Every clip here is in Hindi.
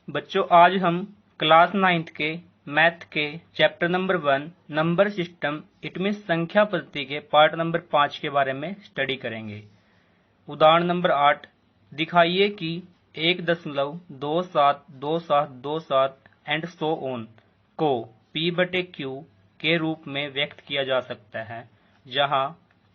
बच्चों आज हम क्लास 9th के मैथ के chapter number 1 number system it mean संख्या पद्धति के पार्ट नंबर 5 के बारे में स्टडी करेंगे। उदाहरण नंबर 8, दिखाइए कि 1.272727 एंड सो ऑन को P बटे Q के रूप में व्यक्त किया जा सकता है, जहां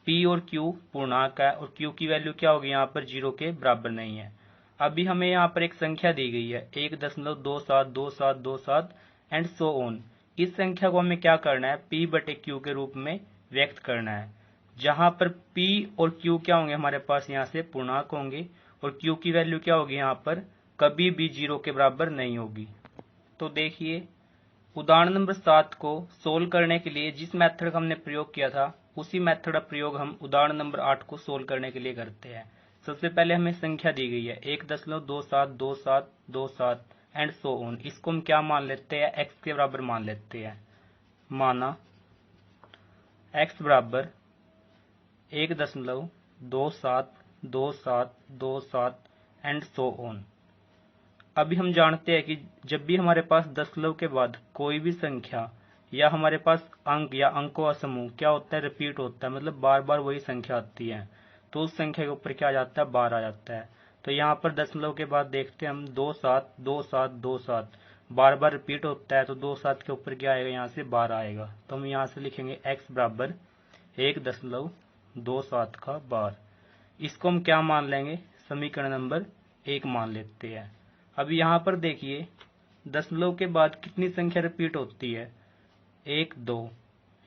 P और Q पूर्णांक है और Q की वैल्यू क्या होगी यहाँ पर 0 के बराबर नहीं है। अभी हमें यहाँ पर एक संख्या दी गई है 1.272727 एंड सो ऑन। इस संख्या को हमें क्या करना है, P बटे Q के रूप में व्यक्त करना है, जहां पर P और Q क्या होंगे हमारे पास यहाँ से पूर्णांक होंगे और Q की वैल्यू क्या होगी यहाँ पर कभी भी 0 के बराबर नहीं होगी। तो देखिए उदाहरण नंबर 7 को सोल्व करने के लिए जिस मेथड का हमने प्रयोग किया था उसी मेथड का प्रयोग हम उदाहरण नंबर 8 को सोल्व करने के लिए करते हैं। सबसे पहले हमें संख्या दी गई है 1.272727 एंड सो ऑन। इसको हम क्या मान लेते हैं, x के बराबर मान लेते हैं। माना x बराबर 1.272727 एंड सो ऑन। अभी हम जानते हैं कि जब भी हमारे पास दशमलव के बाद कोई भी संख्या या हमारे पास अंक या अंकों का समूह क्या होता है, रिपीट होता है, मतलब बार बार वही संख्या आती है, तो उस संख्या के ऊपर क्या आ जाता है, 12 आ जाता है। तो यहाँ पर दशमलव के बाद देखते हैं हम 272727 बार बार रिपीट होता है, तो 27 के ऊपर क्या आएगा, यहाँ से 12 आएगा। तो हम यहाँ से लिखेंगे x बराबर 1.27 का बार। इसको हम क्या मान लेंगे, समीकरण नंबर 1 मान लेते हैं। अब यहाँ पर देखिए दशमलव के बाद कितनी संख्या रिपीट होती है, 1 2,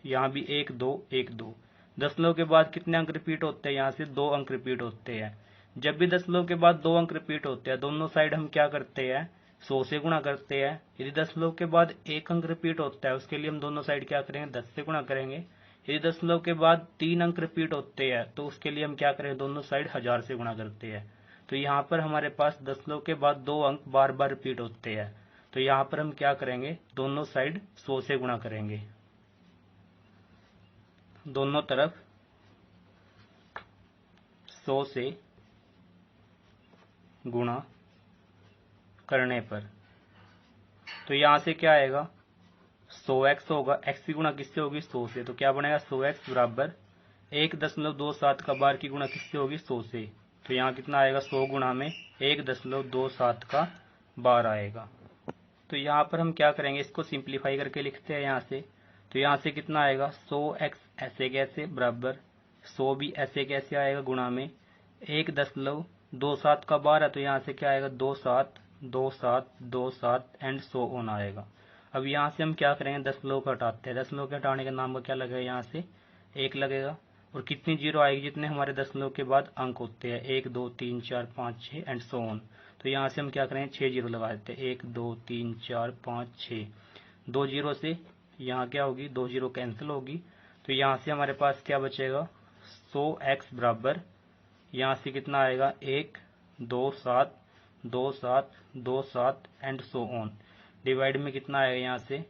यहाँ भी 1 2 1 2। दशमलव के बाद कितने अंक रिपीट होते हैं, यहाँ से 2 अंक रिपीट होते हैं। जब भी दशमलव के बाद 2 अंक रिपीट होते हैं दोनों साइड हम क्या करते हैं, 100 से गुणा करते हैं। यदि दशमलव के बाद 1 अंक रिपीट होता है उसके लिए हम दोनों साइड क्या करेंगे, 10 से गुणा करेंगे। यदि दशमलव के बाद 3 अंक रिपीट होते हैं तो उसके लिए हम क्या करेंगे, दोनों साइड 1000 से गुणा करते हैं। तो यहाँ पर हमारे पास दशमलव के बाद 2 अंक बार बार रिपीट होते हैं, तो यहाँ पर हम क्या करेंगे, दोनों साइड 100 से गुणा करेंगे। दोनों तरफ 100 से गुणा करने पर तो यहाँ से क्या आएगा, 100x होगा, x की गुणा किससे होगी, 100 से। तो क्या बनेगा, 100x बराबर 1.27 का बार की गुणा किससे होगी, 100 से। तो यहाँ कितना आएगा, 100 गुणा में 1.27 का बार आएगा। तो यहाँ पर हम क्या करेंगे, इसको सिंप्लीफाई करके लिखते हैं यहाँ से। तो यहाँ से कितना आएगा, 100x ऐसे कैसे बराबर 100 भी ऐसे कैसे आएगा, गुणा में 1.27 का बार है, तो यहाँ से क्या आएगा, 272727 एंड सो ऑन आएगा। अब यहाँ से हम क्या करेंगे, दशमलव को हटाते हैं। दशमलव के हटाने के नाम का क्या लगेगा, यहाँ से 1 लगेगा और कितनी जीरो आएगी, जितने हमारे दशमलव के बाद अंक होते हैं 1 2 3 4 5 6 एंड सो ऑन। तो यहाँ से हम क्या करेंगे, 6 जीरो लगा देते हैं, 1 2 3 4 5 6। 2 जीरो से यहाँ क्या होगी, 2 जीरो कैंसिल होगी, तो यहाँ से हमारे पास क्या बचेगा, 100x बराबर यहाँ से कितना आएगा, 1 2 7 2 7 2 7 एंड सो ऑन। डिवाइड में कितना आएगा, यहाँ से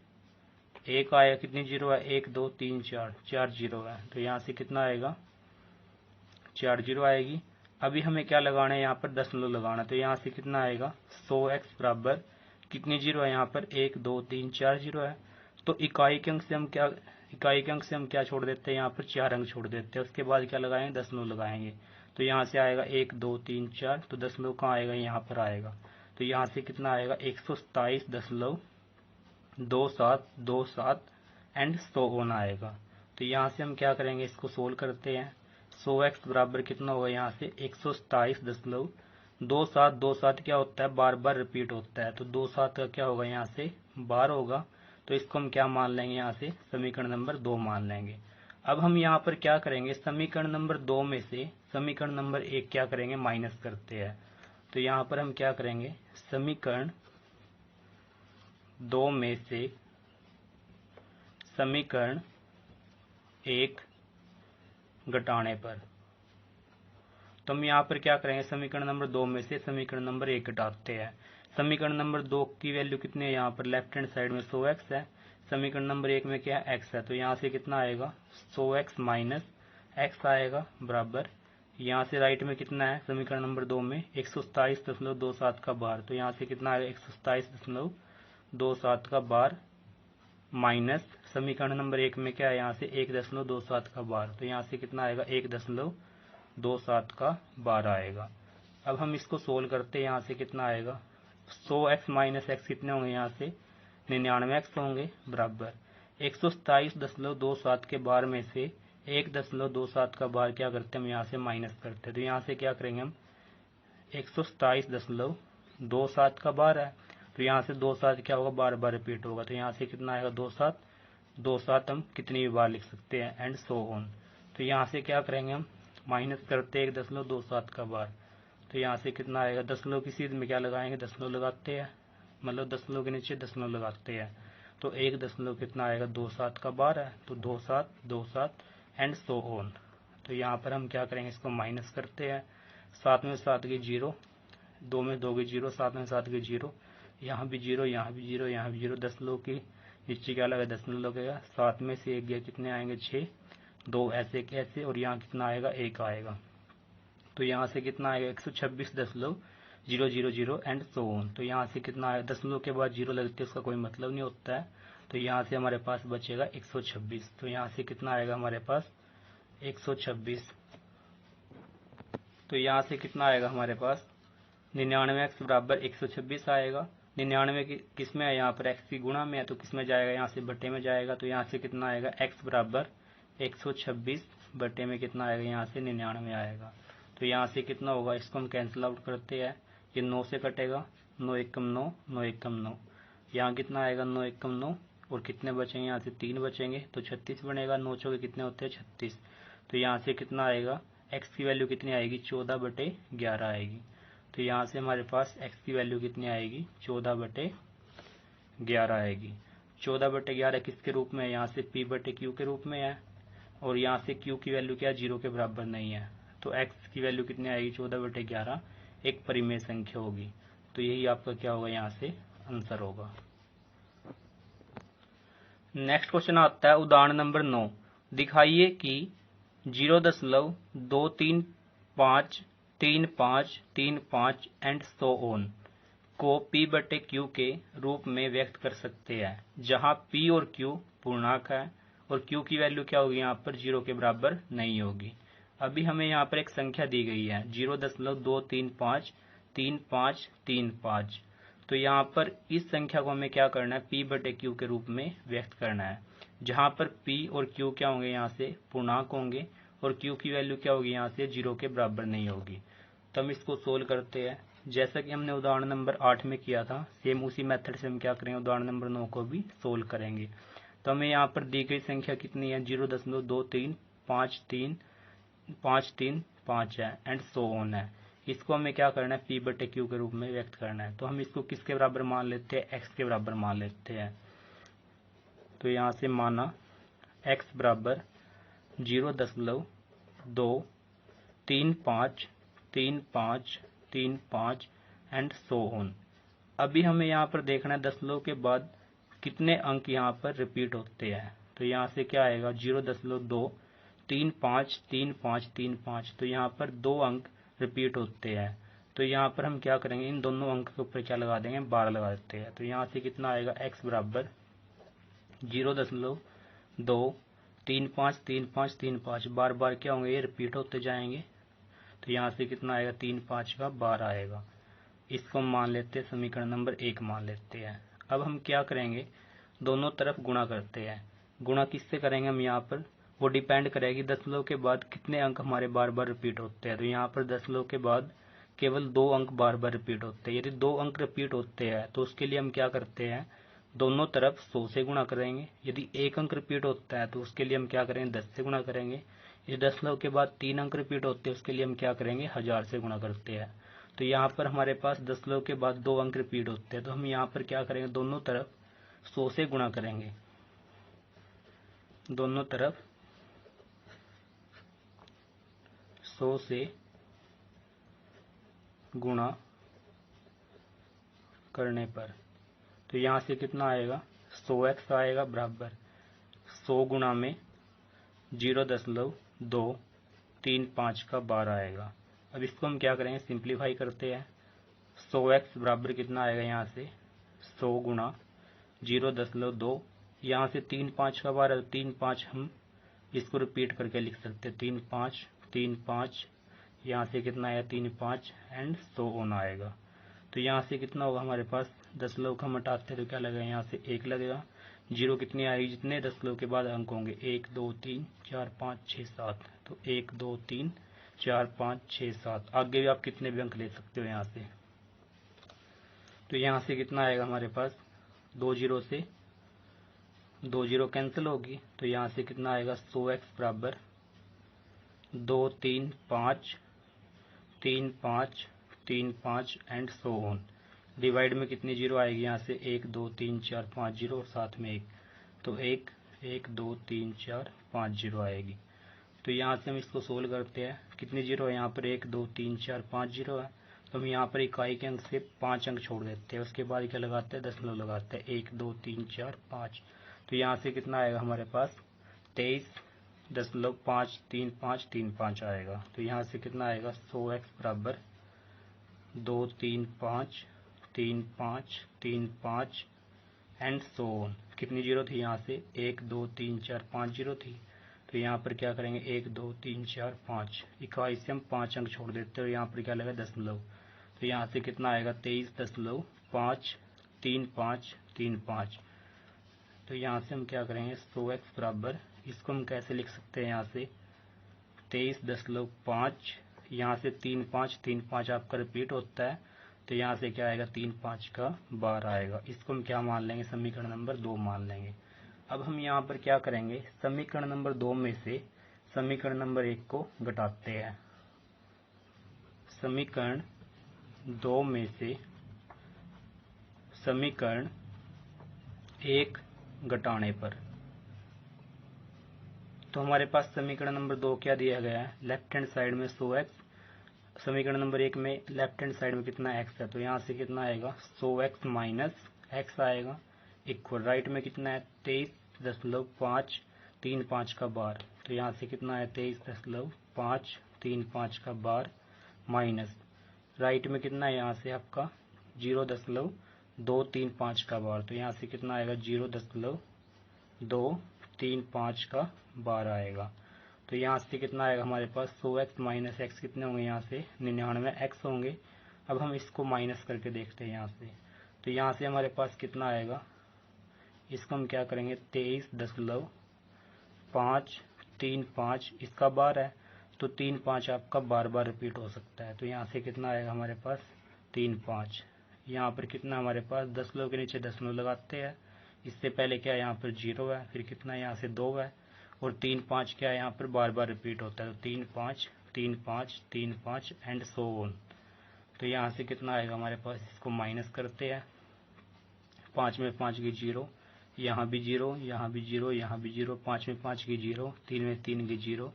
1 आएगा, कितनी जीरो है, 1 2 3 4 4 जीरो है, तो यहाँ से कितना आएगा, 4 जीरो आएगी। अभी हमें क्या लगाना है, यहाँ पर दशमलव लगाना, तो यहाँ से कितना आएगा, 100x बराबर कितनी जीरो है, यहाँ पर 1 2 3 4 जीरो है। तो इकाई के अंक से हम क्या छोड़ देते हैं, यहाँ पर 4 अंक छोड़ देते हैं, उसके बाद क्या लगाएंगे, दशमलव लगाएंगे। तो यहाँ से आएगा 1 2 3 4, तो दशमलव कहाँ आएगा, यहाँ पर आएगा। तो यहाँ से कितना आएगा, 127.27 एंड सो ऑन आएगा। तो यहाँ से हम क्या करेंगे, इसको सोल्व करते हैं। 100x बराबर कितना होगा, यहाँ से 127.27 क्या होता है, बार बार रिपीट होता है, तो 27 का क्या होगा, यहाँ से 12 होगा। तो इसको हम क्या मान लेंगे, यहाँ से समीकरण नंबर 2 मान लेंगे। अब हम यहाँ पर क्या करेंगे, समीकरण नंबर 2 में से समीकरण नंबर 1 क्या करेंगे, माइनस करते हैं। तो यहाँ पर हम क्या करेंगे, समीकरण 2 में से समीकरण 1 घटाने पर, तो हम यहाँ पर क्या करेंगे, समीकरण नंबर 2 में से समीकरण नंबर 1 घटाते हैं। समीकरण नंबर 2 की वैल्यू कितनी है, यहाँ पर लेफ्ट हैंड साइड में 100x है, समीकरण नंबर 1 में क्या है, x है, तो यहाँ से कितना आएगा, 100x माइनस x आएगा बराबर, यहाँ से राइट में कितना है समीकरण नंबर 2 में 127.27 का बार, तो यहाँ से कितना आएगा 127.27 का बार माइनस समीकरण नंबर 1 में क्या है यहाँ से 1.27 का बार, तो यहाँ से कितना आएगा 1.27 का बार आएगा। अब हम इसको सोल्व करते हैं, यहाँ से कितना आएगा 100x माइनस एक्स कितने होंगे यहाँ से 99x होंगे बराबर 127.27 के बार में से 1.27 का बार क्या करते हैं हम यहाँ से माइनस करते हैं, तो यहाँ से क्या करेंगे हम 127.27 का बार है, तो यहाँ से 27 क्या होगा बार बार रिपीट होगा, तो यहाँ से कितना आएगा 27 हम कितनी भी बार लिख सकते हैं एंड सो ऑन। तो यहाँ से क्या करेंगे हम माइनस करते हैं 1.27 का बार, तो यहाँ से कितना आएगा दशमलव की सीध में क्या लगाएंगे दशमलव लगाते हैं, मतलब दशमलव के नीचे दशमलव लगाते हैं, तो 1 कितना आएगा 27 का बार है, तो 27 एंड सो ऑन। तो यहाँ पर हम क्या करेंगे इसको माइनस करते हैं, 7 में 7 की 0, 2 में 2 की 0, 7 में 7 की 0, यहाँ भी 0, यहाँ भी 0, यहाँ भी 0, दशमलव की नीचे क्या लगा दशमलव लगेगा, 7 में से 1 गया कितने आएंगे 6, 2 ऐसे कैसे और यहाँ कितना आएगा 1 आएगा, तो यहाँ से कितना आएगा 126.000 एंड सो ऑन। तो यहाँ से कितना आएगा दशमलव के बाद 0 लगते उसका कोई मतलब नहीं होता है, तो यहाँ से हमारे पास बचेगा 126, तो यहाँ से कितना आएगा हमारे पास 126, तो यहाँ से कितना आएगा हमारे पास 99x बराबर 126 आएगा। 99 किस में है यहाँ पर x की गुणा में है, तो किस में जाएगा यहाँ से बटे में जाएगा, तो यहाँ से कितना आएगा x बराबर 126 बटे में कितना आएगा यहाँ से 99 आएगा, तो यहाँ से कितना होगा इसको हम कैंसिल आउट करते हैं, ये 9 से कटेगा, 9 एकम 9, 9 एकम 9, यहाँ कितना आएगा 9 एकम 9 और कितने बचेंगे यहाँ से 3 बचेंगे, तो 36 बनेगा, 9 चौके कितने होते हैं 36, तो यहाँ से कितना आएगा x की वैल्यू कितनी आएगी 14/11 आएगी, तो यहाँ से हमारे पास x की वैल्यू कितनी आएगी 14/11 आएगी। 14/11 किसके रूप में है यहाँ से p/q के रूप में है, और यहाँ से q की वैल्यू क्या 0 के बराबर नहीं है, तो x की वैल्यू कितनी आएगी 14/11 एक परिमेय संख्या होगी, तो यही आपका क्या होगा यहाँ से आंसर होगा। नेक्स्ट क्वेश्चन आता है उदाहरण नंबर 9, दिखाइए कि 0.2353535 एंड सो ऑन को p/q के रूप में व्यक्त कर सकते हैं, जहां p और q पूर्णांक है और q की वैल्यू क्या होगी यहाँ पर 0 के बराबर नहीं होगी। अभी हमें यहाँ पर एक संख्या दी गई है 0.2353535, तो यहाँ पर इस संख्या को हमें क्या करना है p/q के रूप में व्यक्त करना है, जहाँ पर p और q क्या होंगे यहाँ से पूर्णांक होंगे और q की वैल्यू क्या होगी यहाँ से 0 के बराबर नहीं होगी। तो हम इसको सोल्व करते हैं, जैसा कि हमने उदाहरण नंबर 8 में किया था सेम उसी मेथड से हम क्या करेंगे उदाहरण नंबर 9 को भी सोल्व करेंगे। तो हमें यहाँ पर दी गई संख्या कितनी है 0.23535 है एंड सो ऑन है, इसको हमें क्या करना है p/q के रूप में व्यक्त करना है, तो हम इसको किसके बराबर मान लेते हैं x के बराबर मान लेते हैं, तो यहाँ से माना x बराबर 0.2353535 एंड सो ऑन। अभी हमें यहाँ पर देखना है दशमलव के बाद कितने अंक यहाँ पर रिपीट होते हैं, तो यहाँ से क्या आएगा 0.2353535, तो यहाँ पर 2 अंक रिपीट होते हैं, तो यहाँ पर हम क्या करेंगे इन दोनों अंक के ऊपर क्या लगा देंगे 12 लगा देते हैं, तो यहाँ से कितना आएगा x बराबर 0.2353535 बार बार क्या होंगे ये रिपीट होते जाएंगे, तो यहाँ से कितना आएगा 3 5 का 12 आएगा, इसको हम मान लेते हैं समीकरण नंबर 1 मान लेते हैं। अब हम क्या करेंगे दोनों तरफ गुणा करते हैं, गुणा किससे करेंगे हम यहाँ पर वो डिपेंड करेगी दशमलव के बाद कितने अंक हमारे बार बार रिपीट होते हैं, तो यहाँ पर दशमलव के बाद केवल 2 अंक बार बार रिपीट होते हैं, यदि 2 अंक रिपीट होते हैं तो उसके लिए हम क्या करते हैं दोनों तरफ 100 से गुणा करेंगे, यदि 1 अंक रिपीट होता है तो उसके लिए हम क्या करेंगे 10 से गुणा करेंगे, इस दशमलव के बाद 3 अंक रिपीट होते हैं उसके लिए हम क्या करेंगे 1000 से गुणा करते हैं। तो यहाँ पर हमारे पास दशमलव के बाद 2 अंक रिपीट होते हैं, तो हम यहाँ पर क्या करेंगे दोनों तरफ 100 से गुणा करेंगे, दोनों तरफ 100 से गुणा करने पर, तो यहाँ से कितना आएगा 100x आएगा बराबर 100 गुणा में 0.2 3 5 का 12 आएगा। अब इसको हम क्या करेंगे, सिंप्लीफाई करते हैं। 100x बराबर कितना आएगा, यहाँ से 100 गुणा 0.2, यहाँ से 3 5 का 12, 3 5 हम इसको रिपीट करके लिख सकते हैं, 3 5, यहाँ से कितना आया 3 5 एंड 100 ऑन आएगा। तो यहाँ से कितना होगा हमारे पास, दशमलव को हम हटाते हैं तो क्या लगेगा, यहाँ से 1 लगेगा। जीरो कितनी आएगी, जितने दशमलव के बाद अंक होंगे, 1 2 3 4 5 6 7, तो 1 2 3 4 5 6 7, आगे भी आप कितने भी अंक ले सकते हो यहाँ से। तो यहाँ से कितना आएगा हमारे पास, 2 जीरो से 2 जीरो कैंसिल होगी, तो यहाँ से कितना आएगा, 100x बराबर 2 3 5 3 5 3 5 एंड 100 ऑन। डिवाइड में कितनी जीरो आएगी, यहाँ से 1 2 3 4 5 जीरो और साथ में 1, तो 1 1 2 3 4 5 जीरो आएगी। तो यहाँ से हम इसको सोल्व करते हैं, कितनी जीरो है यहाँ पर, 1 2 3 4 5 जीरो है, तो हम यहाँ पर इकाई के अंक से 5 अंक छोड़ देते हैं, उसके बाद क्या लगाते हैं, दशमलव लगाते हैं, 1 2 3 4 5। तो यहाँ से कितना आएगा हमारे पास, 23.53535 आएगा। तो यहाँ से कितना आएगा, 100x बराबर 2 3 5 3 5 3 5 एंड 100 ऑन। कितनी जीरो थी यहाँ से, 1 2 3 4 5 जीरो थी, तो यहाँ पर क्या करेंगे, 1 2 3 4 5, इकाई से हम 5 अंक छोड़ देते हैं, यहाँ पर क्या लगेगा, दशमलव। तो यहाँ से कितना आएगा, 23.53535। तो यहाँ से हम क्या करेंगे, 100x बराबर, इसको हम कैसे लिख सकते हैं, यहाँ से 23.5, यहाँ से 3 5 आपका रिपीट होता है, तो यहाँ से क्या आएगा, 3 5 का 12 आएगा। इसको हम क्या मान लेंगे, समीकरण नंबर 2 मान लेंगे। अब हम यहाँ पर क्या करेंगे, समीकरण नंबर 2 में से समीकरण नंबर 1 को घटाते हैं। समीकरण 2 में से समीकरण 1 घटाने पर, तो हमारे पास समीकरण नंबर 2 क्या दिया गया है, लेफ्ट हैंड साइड में 100x, समीकरण नंबर 1 में लेफ्ट हैंड साइड में कितना x है, तो यहाँ से कितना आएगा, 100x माइनस x आएगा, इक्वल राइट में कितना है, 23.535 का बार, तो यहाँ से कितना है, 23.535 का बार माइनस राइट में कितना है, यहाँ से आपका 0.235 का बार, तो यहाँ से कितना आएगा, 0.235 का बार आएगा। तो यहाँ से कितना आएगा हमारे पास, 100x माइनस एक्स कितने होंगे, यहाँ से 99x होंगे। अब हम इसको माइनस करके देखते हैं यहाँ से, तो यहाँ से हमारे पास कितना आएगा, इसको हम क्या करेंगे, 23.535, इसका बार है, तो 3 5 आपका बार बार रिपीट हो सकता है, तो यहाँ से कितना आएगा हमारे पास, 3 5, यहाँ पर कितना हमारे पास, दशमलव के नीचे दशमलव लगाते हैं, इससे पहले क्या है, यहाँ पर 0 है, फिर कितना यहाँ से 2 है, और 3 5 क्या है, यहाँ पर बार बार रिपीट होता है, तो 3 5 3 5 3 5 एंड 100 ऑन। तो यहाँ से कितना आएगा हमारे पास, इसको माइनस करते हैं, 5 में 5 की 0, यहाँ भी 0, यहाँ भी 0, यहाँ भी 0, 5 में 5 की 0, 3 में 3 की 0,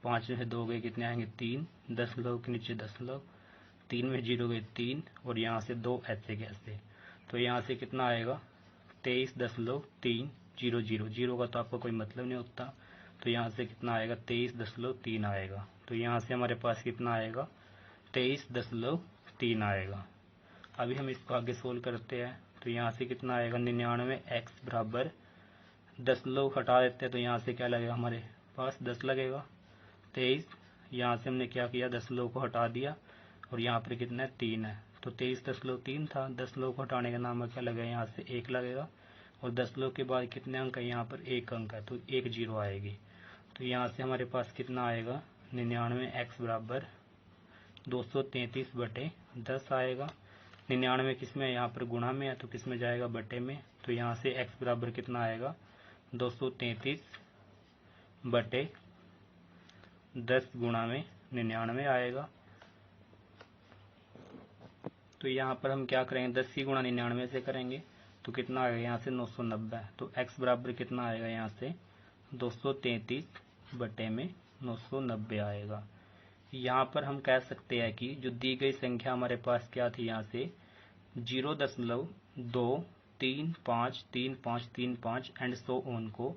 5 में से 2 गए, कितने आएंगे 3, दशमलव के नीचे दशमलव, 3 में 0 गए 3, और यहाँ से 2 ऐसे कैसे, तो यहाँ से कितना आएगा, 23.300, जीरो का तो आपको कोई मतलब नहीं होता, तो यहाँ से कितना आएगा, 23.3 आएगा। तो यहाँ से हमारे पास कितना आएगा, 23.3 आएगा। अभी हम इसको आगे सोल्व करते हैं, तो यहाँ से कितना आएगा, 99x बराबर, दशमलव हटा देते हैं, तो यहाँ से क्या लगेगा हमारे पास, 10 लगेगा, 23, यहाँ से हमने क्या किया, दशमलव को हटा दिया, और यहाँ पर कितना है, 3 है, तो 23.3 था, दशमलव को हटाने का नाम क्या लगेगा, यहाँ से 1 लगेगा, और दशमलव के बाद कितने अंक है, यहाँ पर 1 अंक है, तो 1 जीरो आएगी। तो यहाँ से हमारे पास कितना आएगा, 99x बराबर 233/10 आएगा। 99 किस में है, यहाँ पर गुणा में है, तो किस में जाएगा, बटे में, तो यहाँ से x बराबर कितना आएगा, 233/10 गुणा में 99 आएगा। तो यहाँ पर हम क्या करेंगे, 10 की गुणा 99 से करेंगे, तो कितना आएगा, यहाँ से 990, तो x बराबर कितना आएगा, यहाँ से 233/990 आएगा। यहाँ पर हम कह सकते हैं कि जो दी गई संख्या हमारे पास क्या थी, यहाँ से 0.2353535 एंड 100 ऑन को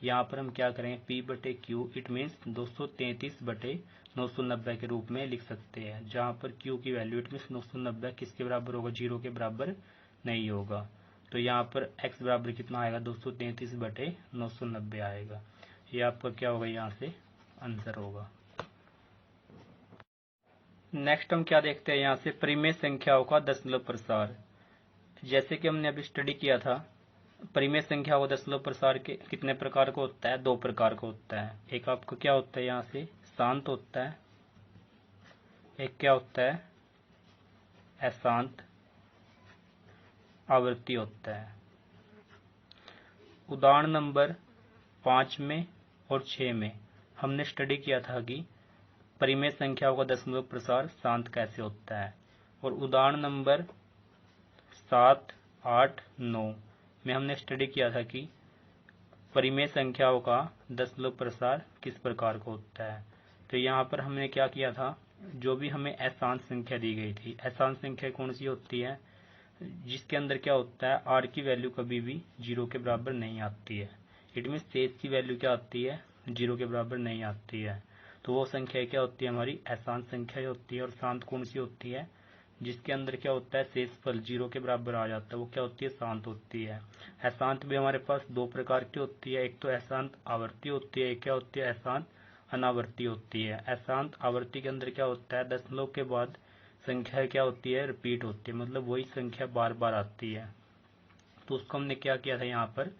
यहाँ पर हम क्या करेंगे, P बटे Q इट मीन्स 233 बटे 990 के रूप में लिख सकते हैं, जहाँ पर Q की वैल्यू इट मीन्स 990 किसके बराबर होगा, 0 के बराबर नहीं होगा। तो यहाँ पर x बराबर कितना आएगा, 233 बटे 990 आएगा। ये आपका क्या होगा, यहाँ से आंसर होगा। नेक्स्ट हम क्या देखते हैं यहाँ से, परिमेय संख्याओं का दशमलव प्रसार। जैसे कि हमने अभी स्टडी किया था, परिमेय संख्या का दशमलव प्रसार के कितने प्रकार का होता है, 2 प्रकार का होता है। एक आपका क्या होता है यहाँ से, शांत होता है, एक क्या होता है, अशांत आवर्ती होता है। उदाहरण नंबर 5 में और 6 में हमने स्टडी किया था कि परिमेय संख्याओं का दशमलव प्रसार शांत कैसे होता है, और उदाहरण नंबर 7, 8, 9 में हमने स्टडी किया था कि परिमेय संख्याओं का दशमलव प्रसार किस प्रकार का होता है। तो यहाँ पर हमने क्या किया था, जो भी हमें अशांत संख्या दी गई थी, अशांत संख्या कौन सी होती है, जिसके अंदर क्या होता है, r की वैल्यू कभी भी 0 के बराबर नहीं आती है। इट मीन्स शेष की वैल्यू क्या आती है, 0 के बराबर नहीं आती है। तो वो संख्या क्या होती है, हमारी अशांत संख्या होती है। और शांत कौन सी होती है, जिसके अंदर क्या होता है, शेषफल 0 के बराबर आ जाता है, वो क्या होती है, शांत होती है। अशांत भी हमारे पास 2 प्रकार की होती है, एक तो अशांत आवर्ती होती है, एक क्या होती है, अशांत अनावर्ती होती है। अशांत आवर्ती के अंदर क्या होता है, दशमलव के बाद संख्या क्या होती है, रिपीट होती है, मतलब वही संख्या बार बार आती है। तो उसको हमने क्या किया था, यहाँ पर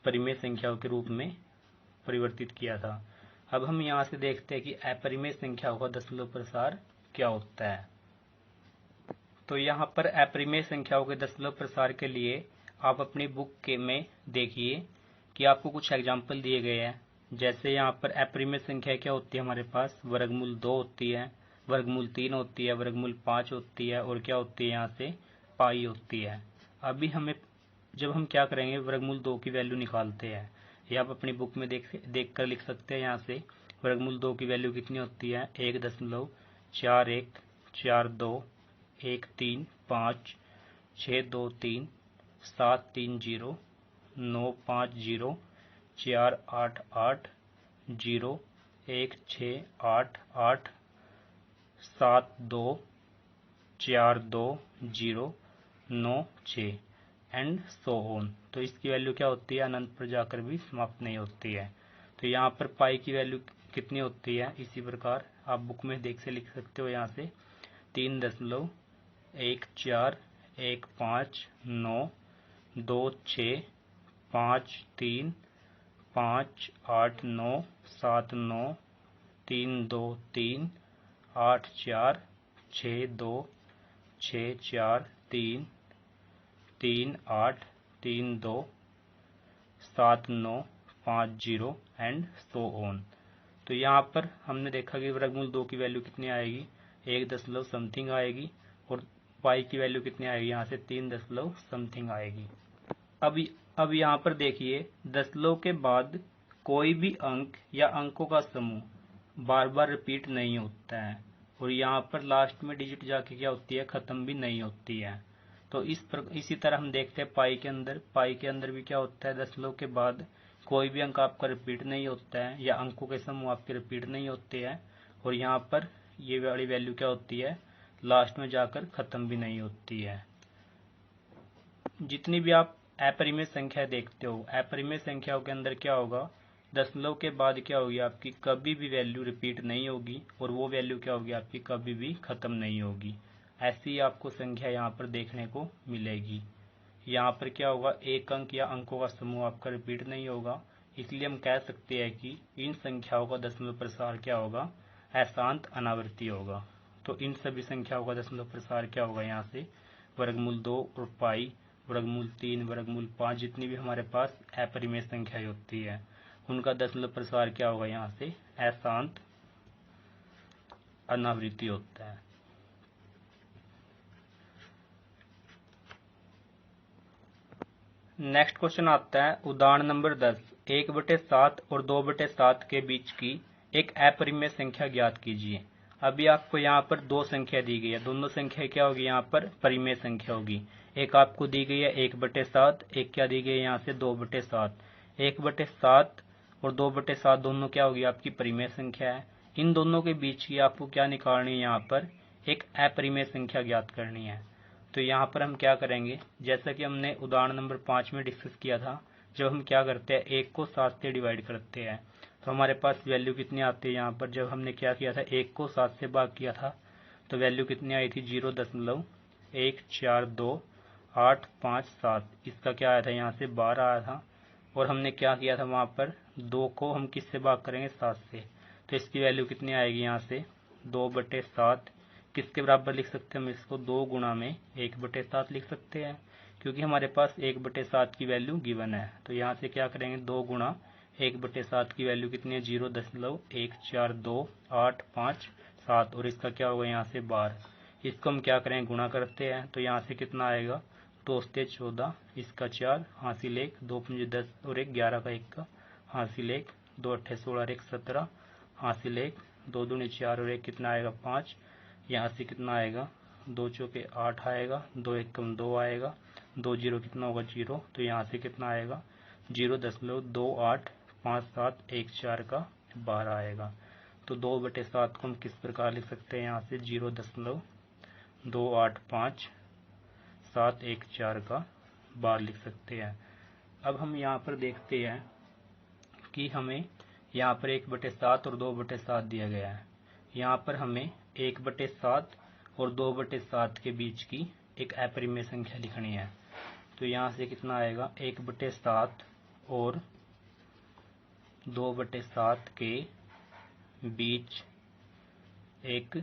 परिमेय संख्याओं के रूप में परिवर्तित किया था। अब हम यहाँ से देखते हैं कि अपरिमेय संख्याओं का दशमलव प्रसार क्या होता है। तो यहाँ पर अपरिमेय संख्याओं के दशमलव प्रसार के लिए आप अपनी बुक के में देखिए कि आपको कुछ एग्जाम्पल दिए गए हैं। जैसे यहाँ पर अपरिमेय संख्या क्या होती है, हमारे पास वर्गमूल 2 होती है, वर्गमूल 3 होती है, वर्गमूल 5 होती है, और क्या होती है, यहाँ से पाई होती है। अभी हमें जब हम क्या करेंगे, वर्गमूल 2 की वैल्यू निकालते हैं, ये आप अपनी बुक में देख कर लिख सकते हैं। यहाँ से वर्गमूल 2 की वैल्यू कितनी होती है, 1.4142 135 623 730 950 488 0 1688 724209 एंड सो ऑन। तो इसकी वैल्यू क्या होती है, अनंत पर जाकर भी समाप्त नहीं होती है। तो यहाँ पर पाई की वैल्यू कितनी होती है, इसी प्रकार आप बुक में देख से लिख सकते हो। यहाँ से 3.153 9 2 6 5 3 8 4 6 2 6 4 3 8 3 2 7 9 50 एंड सो ऑन। तो यहाँ पर हमने देखा कि वर्गमूल 2 की वैल्यू कितनी आएगी, 1 दशमलव समथिंग आएगी, और पाई की वैल्यू कितनी आएगी, यहाँ से 3 दशमलव समथिंग आएगी। अब यहाँ पर देखिए, दशमलव के बाद कोई भी अंक या अंकों का समूह बार बार रिपीट नहीं होता है, और यहाँ पर लास्ट में डिजिट जाके क्या होती है, खत्म भी नहीं होती है। तो इसी तरह हम देखते हैं पाई के अंदर भी क्या होता है, दशमलव के बाद कोई भी अंक आपका रिपीट नहीं होता है, या अंकों के समूह आपके रिपीट नहीं होते हैं, और यहाँ पर ये वाली वैल्यू क्या होती है, लास्ट में जाकर खत्म भी नहीं होती है। जितनी भी आप अपरिमेय संख्या देखते हो, अपरिमेय संख्याओं के अंदर क्या होगा, दशमलव के बाद क्या होगी, आपकी कभी भी वैल्यू रिपीट नहीं होगी, और वो वैल्यू क्या होगी, आपकी कभी भी खत्म नहीं होगी। ऐसी आपको संख्या यहाँ पर देखने को मिलेगी। यहाँ पर क्या होगा, एक अंक या अंकों का समूह आपका रिपीट नहीं होगा, इसलिए हम कह सकते हैं कि इन संख्याओं का दशमलव प्रसार क्या होगा, अशांत अनावर्ती होगा। तो इन सभी संख्याओं का दशमलव प्रसार क्या होगा, यहाँ से वर्गमूल 2 और पाई, वर्गमूल 3, वर्गमूल 5, जितनी भी हमारे पास अपरिमेय संख्याएं होती है, उनका दशमलव प्रसार क्या होगा, यहाँ से अशांत अनावृत्ति होता है। नेक्स्ट क्वेश्चन आता है, उदाहरण नंबर 10, 1/7 और 2/7 के बीच की एक अपरिमेय संख्या ज्ञात कीजिए। अभी आपको यहाँ पर 2 संख्या दी गई है, दोनों संख्या क्या होगी, यहाँ पर परिमेय संख्या होगी। एक आपको दी गई है 1/7, एक क्या दी गई है यहाँ से 2/7। 1/7 और 2/7 दोनों क्या होगी आपकी परिमेय संख्या है। इन दोनों के बीच की आपको क्या निकालनी है, यहाँ पर एक अपरिमेय संख्या ज्ञात करनी है। तो यहाँ पर हम क्या करेंगे, जैसा कि हमने उदाहरण नंबर 5 में डिस्कस किया था, जब हम क्या करते हैं 1 को 7 से डिवाइड करते हैं तो हमारे पास वैल्यू कितनी आती है। यहाँ पर जब हमने क्या किया था 1 को 7 से भाग किया था तो वैल्यू कितनी आई थी 0.1428557। इसका क्या आया था यहाँ से 12 आया था। और हमने क्या किया था वहाँ पर 2 को हम किससे भाग करेंगे 7 से, तो इसकी वैल्यू कितनी आएगी यहाँ से 2/7। किसके बराबर लिख सकते हैं हम इसको, 2 गुणा में 1/7 लिख सकते हैं, क्योंकि हमारे पास 1/7 की वैल्यू गिवन है। तो यहाँ से क्या करेंगे 2 गुणा 1/7 की वैल्यू कितनी है 0.1428557 और इसका क्या होगा यहाँ से 12। इसको हम क्या करें गुणा करते हैं तो यहाँ से कितना आएगा 2 से 14, इसका 4 हासिल 1, 2 पंजे 10 और 1 11 का 1 का हासिल 1, 2 अट्ठे 16 और 1 17 हासिल 1, 2 दूनी 4 और 1 कितना आएगा 5। यहाँ से कितना आएगा 2 चौके 8 आएगा, 2 1 कम 2 आएगा, 2 जीरो कितना होगा 0। तो यहाँ से कितना आएगा 0.285714 का 12 आएगा। तो 2/7 को हम किस प्रकार लिख सकते हैं, यहाँ से 0.285714 का 12 लिख सकते हैं। अब हम यहाँ पर देखते हैं कि हमें यहाँ पर 1/7 और 2/7 दिया गया है। यहाँ पर हमें 1/7 और 2/7 के बीच की एक अपरिमेय संख्या लिखनी है। तो यहाँ से कितना आएगा 1/7 और 2/7 के बीच एक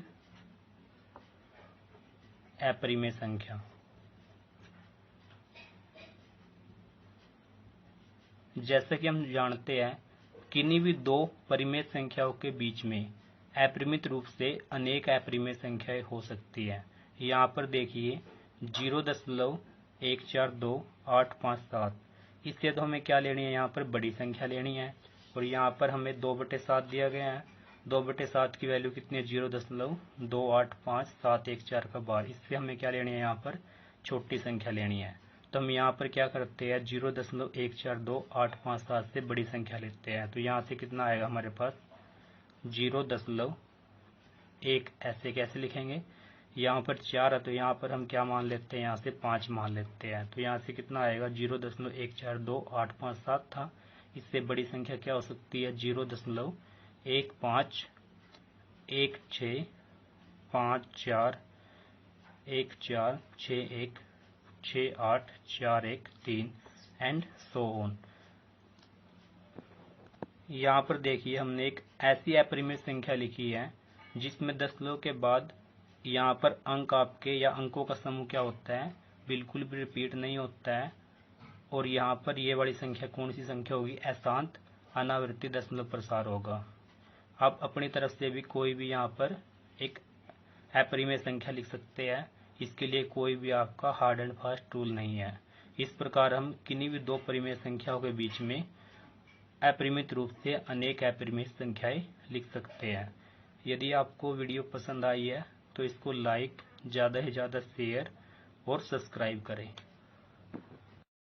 अपरिमेय संख्या। जैसा कि हम जानते हैं किन्हीं भी दो परिमेय संख्याओं के बीच में अपरिमित रूप से अनेक अपरिमेय संख्याएं हो सकती है। यहाँ पर देखिए 0.142857, इससे तो हमें क्या लेनी है यहाँ पर बड़ी संख्या लेनी है। और यहाँ पर हमें 2/7 दिया गया है, 2/7 की वैल्यू कितनी है 0.285714 का 12, इससे हमें क्या लेनी है यहाँ पर छोटी संख्या लेनी है। तो हम यहाँ पर क्या करते हैं 0.142857 से बड़ी संख्या लेते हैं। तो यहाँ से कितना आएगा हमारे पास 0.1, ऐसे कैसे लिखेंगे, यहाँ पर 4 है तो यहाँ पर हम क्या मान लेते हैं यहाँ से 5 मान लेते हैं। तो यहाँ से कितना आएगा 0.142857 था, इससे बड़ी संख्या क्या हो सकती है 0.15165414616841 एंड सो ऑन। यहाँ पर देखिए हमने एक ऐसी अपरिमेय संख्या लिखी है जिसमें दशमलव के बाद यहाँ पर अंक आपके या अंकों का समूह क्या होता है बिल्कुल भी रिपीट नहीं होता है। और यहाँ पर ये वाली संख्या कौन सी संख्या होगी, अशांत अनावृत्ति दशमलव प्रसार होगा। आप अपनी तरफ से भी कोई भी यहाँ पर एक अपरिमेय संख्या लिख सकते हैं, इसके लिए कोई भी आपका हार्ड एंड फास्ट रूल नहीं है। इस प्रकार हम किन्हीं भी दो परिमेय संख्याओं के बीच में अपरिमित रूप से अनेक अपरिमेय संख्याएं लिख सकते हैं। यदि आपको वीडियो पसंद आई है तो इसको लाइक, ज़्यादा से ज़्यादा शेयर और सब्सक्राइब करें।